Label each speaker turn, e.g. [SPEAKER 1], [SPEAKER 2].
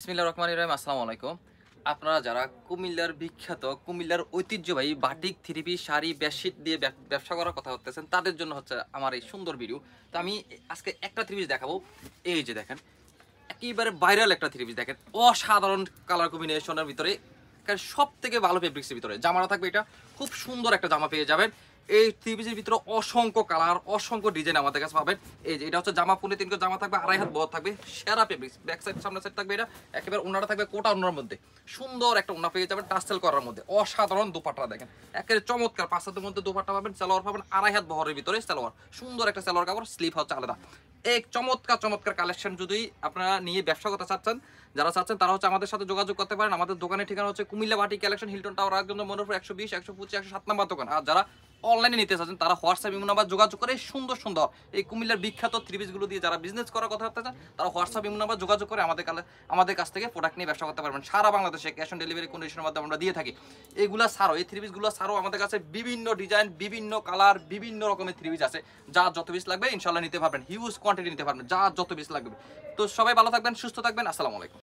[SPEAKER 1] বিসমিল্লাহির রহমানির রহিম। আসসালামু আলাইকুম। আপনারা যারা কুমিল্লার বিখ্যাত কুমিল্লার ঐতিহ্যবাহী batik three piece sari bedsheet দিয়ে ব্যবসা করার কথা ভাবতেছেন, তাদের জন্য হচ্ছে আমার এই সুন্দর ভিডিও। তো আমি আজকে একটা থ্রি পিস দেখাবো। এই যে দেখেন, একেবারে ভাইরাল একটা থ্রি পিস দেখেন, অসাধারণ কালার কম্বিনেশনের ভিতরে, সব থেকে ভালো ফেব্রিক্সের ভিতরে জামাটা থাকবে। এটা খুব সুন্দর একটা জামা পেয়ে যাবেন। এই থ্রি পিসের ভিতরে অসংখ্য কালার, অসংখ্য ডিজাইন আমাদের কাছে পাবেন। এই যে এটা হচ্ছে জামা, পুনে 3 জামা থাকবে, 2.5 হাত বহর থাকবে, সেরা ফেব্রিক্স। ব্যাক সাইড সামনে সাইড থাকবে, এটা একেবারে ওনাটা থাকবে কোটা ওনার মধ্যে, সুন্দর একটা ওনা পেয়ে যাবেন টাসেল করার মধ্যে। অসাধারণ দোপাট্টা দেখেন, একেবারে চমৎকার 5 হাতের মধ্যে দোপাট্টা পাবেন। সালোয়ার পাবেন 2.5 হাত বহরের ভিতরে সালোয়ার, সুন্দর একটা সালোয়ার কাপড়, স্লিপ হচ্ছে আলাদা। এক চমৎকার চমৎকার কালেকশন যদি আপনারা নিয়ে ব্যবসা করতে চাচ্ছেন, যারা চাচ্ছেন তারা হচ্ছে আমাদের সাথে যোগাযোগ করতে পারেন। আমাদের দোকানের ঠিকানা হচ্ছে Comilla batik collection, Hilton tower, একদম মনোরপুর 120, 125, 107 নাম্বার দোকান। আর যারা অনলাইনে নিতে চাচ্ছেন তারা হোয়াটসঅ্যাপ ইমো নাম্বার যোগাযোগ করে সুন্দর সুন্দর এই কুমিল্লার বিখ্যাত থ্রি পিসগুলো দিয়ে যারা বিজনেস করার কথা ভাবতে চান, তারা হোয়াটসঅ্যাপ ইমো নাম্বার যোগাযোগ করে আমাদের কাছ থেকে প্রোডাক্ট নিয়ে ব্যবসা করতে পারবেন। সারা বাংলাদেশে ক্যাশ অন ডেলিভারি কন্ডিশনের মাধ্যমে আমরা দিয়ে থাকি। এগুলা ছাড়াও, এই থ্রি পিসগুলো ছাড়াও আমাদের কাছে বিভিন্ন ডিজাইন, বিভিন্ন কালার, বিভিন্ন রকমের থ্রি পিস আছে। যা যত পিস লাগবে ইনশাল্লাহ নিতে পারবেন, হিউজ কোয়ান্টিটি নিতে পারবেন, যা যত পিস লাগবে। তো সবাই ভালো থাকবেন, সুস্থ থাকবেন। আসসালামু আলাইকুম।